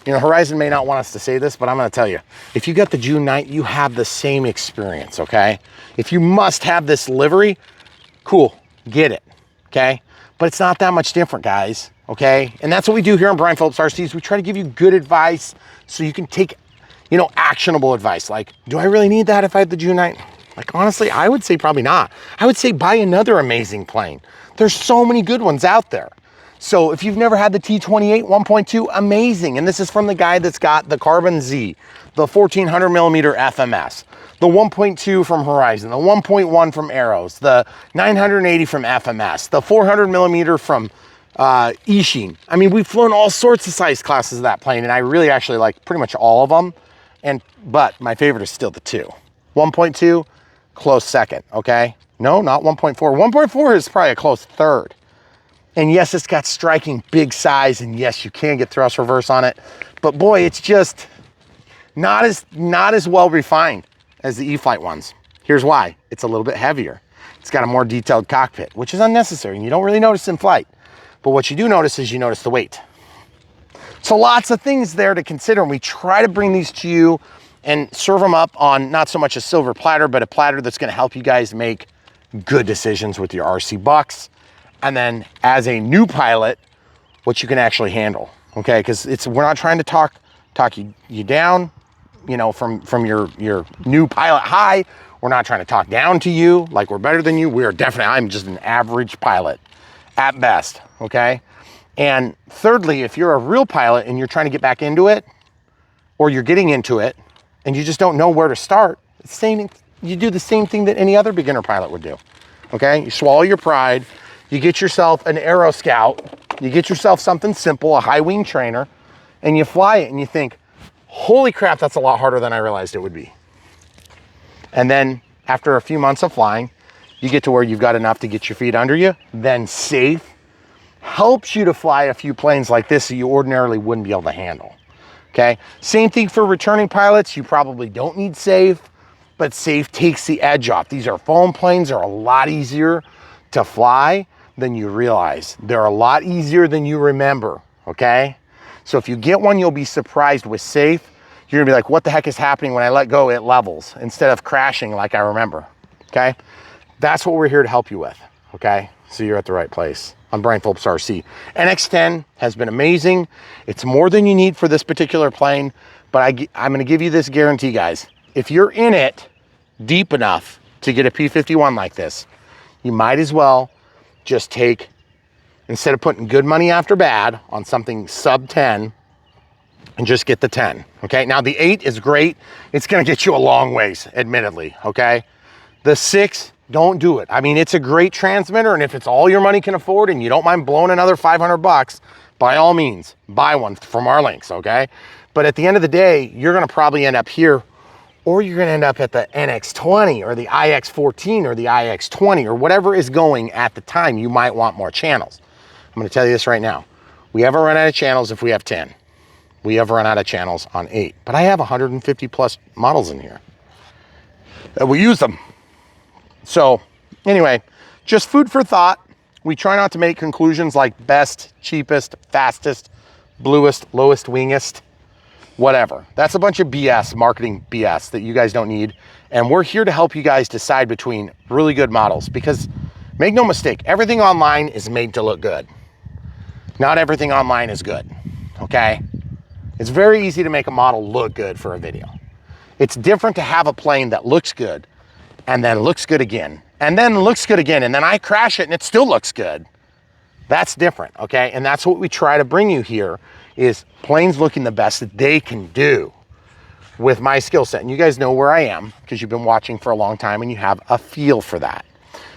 you know, Horizon may not want us to say this, but I'm gonna tell you, if you got the June 9, you have the same experience, okay? If you must have this livery, cool, get it, okay? But it's not that much different, guys, okay? And that's what we do here on Brian Phillips RCs. We try to give you good advice so you can take, you know, actionable advice. Like, do I really need that if I have the June 9? Like, honestly, I would say probably not. I would say buy another amazing plane. There's so many good ones out there. So if you've never had the T-28 1.2, amazing. And this is from the guy that's got the Carbon Z, the 1400 millimeter FMS, the 1.2 from Horizon, the 1.1 from Arrows, the 980 from FMS, the 400 millimeter from Ishin. I mean, we've flown all sorts of size classes of that plane, and I really actually like pretty much all of them. But my favorite is still the 2. 1.2, close second, okay? No, not 1.4. 1.4 is probably a close third. And yes, it's got striking big size, and yes, you can get thrust reverse on it. But boy, it's just not as well refined as the E-flite ones. Here's why. It's a little bit heavier. It's got a more detailed cockpit, which is unnecessary, and you don't really notice in flight. But what you do notice is you notice the weight. So lots of things there to consider, and we try to bring these to you and serve them up on not so much a silver platter, but a platter that's gonna help you guys make good decisions with your RC bucks. And then as a new pilot, what you can actually handle, okay? Because we're not trying to talk you down, you know, from your new pilot high. We're not trying to talk down to you like we're better than you. We are definitely, I'm just an average pilot at best, okay? And thirdly, if you're a real pilot and you're trying to get back into it, or you're getting into it and you just don't know where to start, you do the same thing that any other beginner pilot would do, okay? You swallow your pride. You get yourself an Aero Scout, you get yourself something simple, a high wing trainer, and you fly it and you think, holy crap, that's a lot harder than I realized it would be. And then after a few months of flying, you get to where you've got enough to get your feet under you, then safe helps you to fly a few planes like this that you ordinarily wouldn't be able to handle, okay? Same thing for returning pilots. You probably don't need safe, but safe takes the edge off. These are foam planes, they're a lot easier to fly than you realize. They're a lot easier than you remember, okay? So if you get one, you'll be surprised with safe. You're gonna be like, what the heck is happening when I let go, it levels, instead of crashing like I remember, okay? That's what we're here to help you with, okay? So you're at the right place. I'm Brian Phillips RC. NX10 has been amazing. It's more than you need for this particular plane, but I'm gonna give you this guarantee, guys. If you're in it deep enough to get a P-51 like this, you might as well just take, instead of putting good money after bad on something sub 10, and just get the 10, okay? Now the 8 is great. It's gonna get you a long ways, admittedly, okay? The 6, don't do it. I mean, it's a great transmitter, and if it's all your money can afford and you don't mind blowing another 500 bucks, by all means, buy one from our links, okay? But at the end of the day, you're gonna probably end up here, or you're gonna end up at the NX20 or the IX14 or the IX20 or whatever is going at the time. You might want more channels. I'm gonna tell you this right now. We haven't run out of channels if we have 10. We have run out of channels on 8, but I have 150 plus models in here. We use them. So anyway, just food for thought. We try not to make conclusions like best, cheapest, fastest, bluest, lowest wingest, whatever. That's a bunch of BS, marketing BS that you guys don't need. And we're here to help you guys decide between really good models, because make no mistake, everything online is made to look good. Not everything online is good, okay? It's very easy to make a model look good for a video. It's different to have a plane that looks good and then looks good again, and then looks good again, and then I crash it and it still looks good. That's different, okay? And that's what we try to bring you here, is planes looking the best that they can do with my skill set. And you guys know where I am because you've been watching for a long time and you have a feel for that.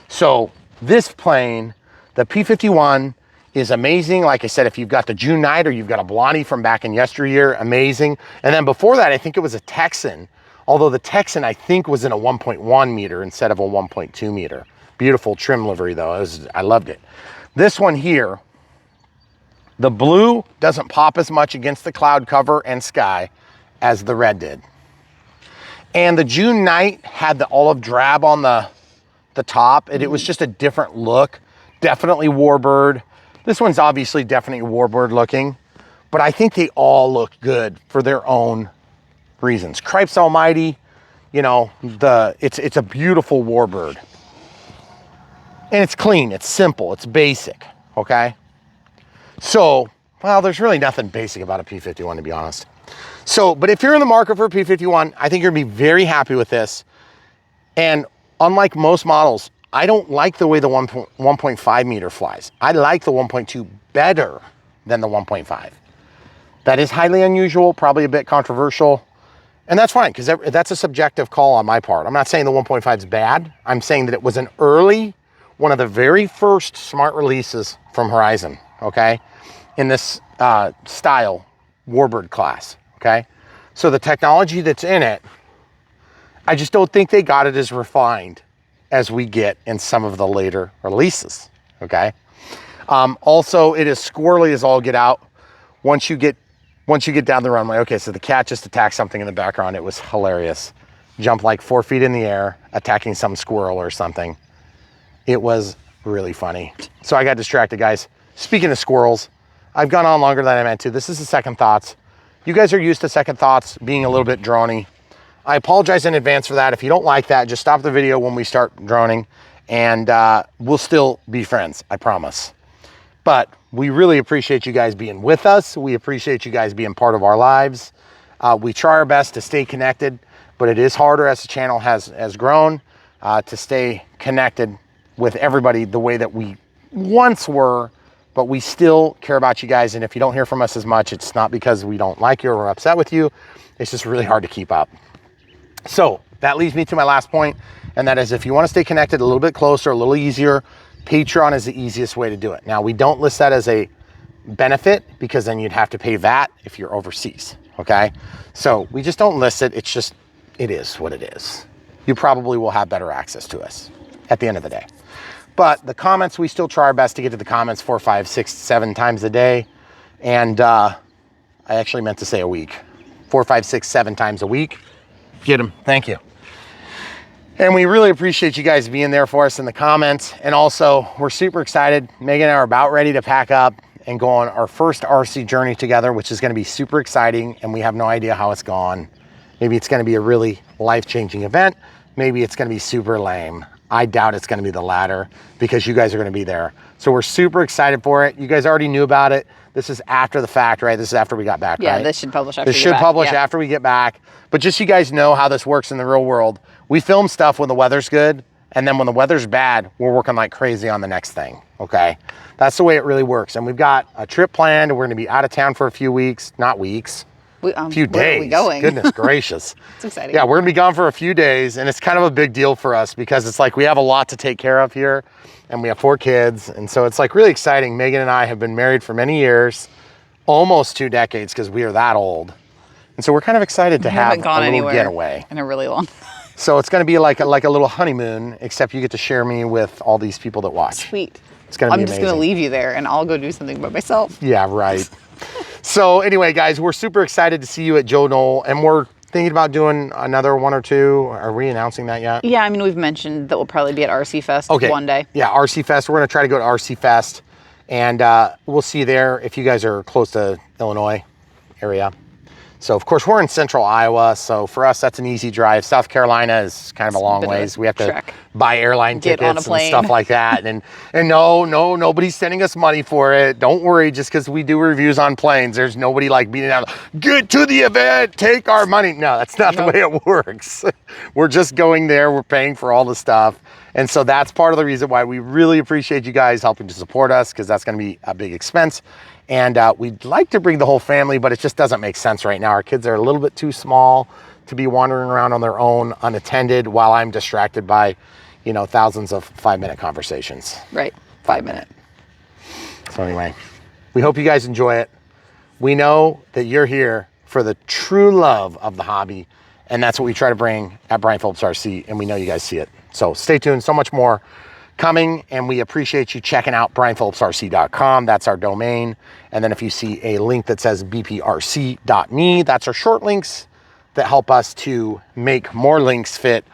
So this plane, the P-51, is amazing. Like I said, if you've got the June night or you've got a Blondie from back in yesteryear, amazing. And then before that, I think it was a Texan, although the Texan, I think, was in a 1.1 meter instead of a 1.2 meter. Beautiful trim livery though, I loved it. This one here, the blue doesn't pop as much against the cloud cover and sky as the red did. And the June night had the olive drab on the top, and it was just a different look. Definitely warbird. This one's obviously definitely warbird looking, but I think they all look good for their own reasons. Cripes almighty, you know, it's a beautiful warbird. And it's clean, it's simple, it's basic, okay? So, well, there's really nothing basic about a P-51, to be honest. So, but if you're in the market for a P-51, I think you're gonna be very happy with this. And unlike most models, I don't like the way the 1.5 meter flies. I like the 1.2 better than the 1.5. That is highly unusual, probably a bit controversial, and that's fine, because that's a subjective call on my part. I'm not saying the 1.5 is bad. I'm saying that it was one of the very first smart releases from Horizon, okay? In this style warbird class, okay? So the technology that's in it, I just don't think they got it as refined as we get in some of the later releases, okay? Also, it is squirrely as all get out. Once you get down the runway, okay, so the cat just attacked something in the background. It was hilarious. Jumped like 4 feet in the air, attacking some squirrel or something. It was really funny. So I got distracted, guys. Speaking of squirrels, I've gone on longer than I meant to. This is the second thoughts. You guys are used to second thoughts being a little bit drony. I apologize in advance for that. If you don't like that, just stop the video when we start droning, and we'll still be friends, I promise. But we really appreciate you guys being with us. We appreciate you guys being part of our lives. We try our best to stay connected, but it is harder as the channel has grown to stay connected with everybody the way that we once were, but we still care about you guys. And if you don't hear from us as much, it's not because we don't like you or we're upset with you. It's just really hard to keep up. So that leads me to my last point, and that is, if you want to stay connected a little bit closer, a little easier, Patreon is the easiest way to do it. Now, we don't list that as a benefit because then you'd have to pay VAT if you're overseas, okay? So we just don't list it. It's just, it is what it is. You probably will have better access to us at the end of the day. But the comments, we still try our best to get to the comments 4, 5, 6, 7 times a day. And I actually meant to say a week. 4, 5, 6, 7 times a week. Get them. Thank you. And we really appreciate you guys being there for us in the comments. And also, we're super excited. Megan and I are about ready to pack up and go on our first RC journey together, which is going to be super exciting. And we have no idea how it's gone. Maybe it's going to be a really life-changing event. Maybe it's going to be super lame. I doubt it's going to be the latter because you guys are going to be there. So we're super excited for it. You guys already knew about it. This is after the fact, right? This is after we got back, yeah, right? This should publish after we get back. This should publish after we get back. But just so you guys know how this works in the real world, we film stuff when the weather's good, and then when the weather's bad, we're working like crazy on the next thing, okay? That's the way it really works. And we've got a trip planned. We're going to be out of town for a few weeks, not weeks. A few days. Where are we going? Goodness gracious. It's exciting. Yeah, we're gonna be gone for a few days, and it's kind of a big deal for us because it's like we have a lot to take care of here, and we have 4 kids, and so it's like really exciting. Megan and I have been married for many years, almost 2 decades because we are that old, and so we're kind of excited to have a little getaway in a really long. So it's gonna be like a little honeymoon, except you get to share me with all these people that watch. Sweet. It's gonna be I'm amazing. just gonna leave you there, and I'll go do something by myself. Yeah, right. So anyway, guys, we're super excited to see you at Joe Knoll, and we're thinking about doing another one or two. Are we announcing that yet? Yeah, I mean, we've mentioned that we'll probably be at RC Fest one day. Yeah, RC Fest. We're going to try to go to RC Fest, and we'll see you there if you guys are close to Illinois area. So, of course, we're in central Iowa, so for us, that's an easy drive. South Carolina is kind of a long ways. We have to buy airline tickets and stuff like that. And no, nobody's sending us money for it. Don't worry, just because we do reviews on planes, there's nobody like beating out, get to the event, take our money. No, that's not the way it works. We're just going there. We're paying for all the stuff. And so that's part of the reason why we really appreciate you guys helping to support us, because that's going to be a big expense. And we'd like to bring the whole family, but it just doesn't make sense right now. Our kids are a little bit too small to be wandering around on their own, unattended, while I'm distracted by, you know, thousands of 5-minute conversations. Right, 5 minute. So anyway, we hope you guys enjoy it. We know that you're here for the true love of the hobby, and that's what we try to bring at Brian Phillips RC, and we know you guys see it. So stay tuned, so much more coming, and we appreciate you checking out brianphillipsrc.com. That's our domain. And then if you see a link that says bprc.me, that's our short links that help us to make more links fit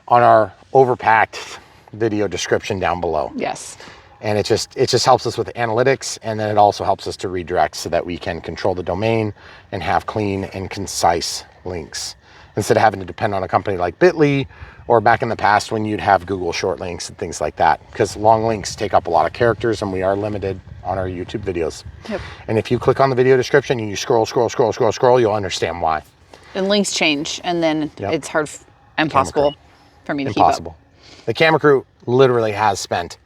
on our overpacked video description down below. Yes. And it just helps us with analytics, and then it also helps us to redirect so that we can control the domain and have clean and concise links, instead of having to depend on a company like Bitly, or back in the past when you'd have Google short links and things like that, because long links take up a lot of characters and we are limited on our YouTube videos. Yep. And if you click on the video description and you scroll, you'll understand why. And links change, and then it's impossible for me to keep up. The camera crew literally has spent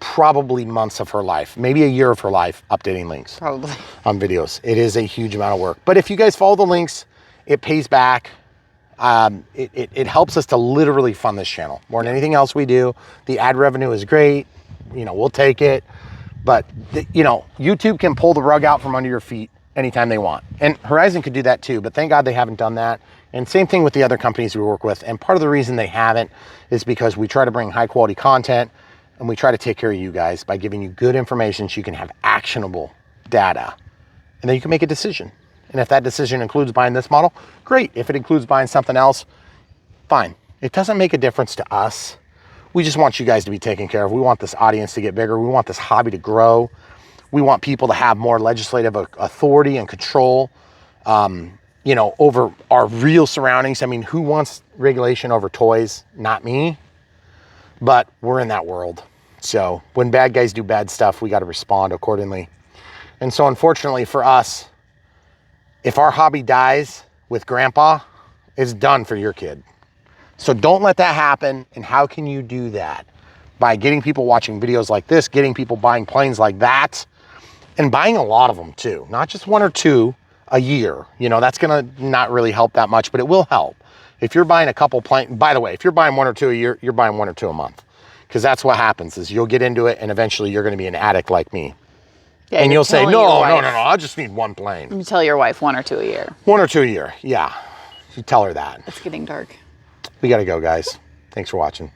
probably months of her life, maybe a year of her life, updating links. Probably. On videos. It is a huge amount of work. But if you guys follow the links, it pays back. It helps us to literally fund this channel more than anything else we do. The ad revenue is great. You know, we'll take it. But, you know, YouTube can pull the rug out from under your feet anytime they want. And Horizon could do that too, but thank God they haven't done that. And same thing with the other companies we work with. And part of the reason they haven't is because we try to bring high quality content, and we try to take care of you guys by giving you good information so you can have actionable data. And then you can make a decision. And if that decision includes buying this model, great. If it includes buying something else, fine. It doesn't make a difference to us. We just want you guys to be taken care of. We want this audience to get bigger. We want this hobby to grow. We want people to have more legislative authority and control, you know, over our real surroundings. I mean, who wants regulation over toys? Not me. But we're in that world. So when bad guys do bad stuff, we got to respond accordingly. And so unfortunately for us, if our hobby dies with grandpa, it's done for your kid. So don't let that happen. And how can you do that? By getting people watching videos like this, getting people buying planes like that, and buying a lot of them too. Not just one or two a year. You know, that's gonna not really help that much, but it will help. If you're buying a couple planes, by the way, if you're buying one or two a year, you're buying one or two a month. Because that's what happens, is you'll get into it and eventually you're gonna be an addict like me. Yeah, and you'll say, no, I just need one plane. You tell your wife 1 or 2 a year. 1 or 2 a year, yeah. You tell her that. It's getting dark. We gotta go, guys. Thanks for watching.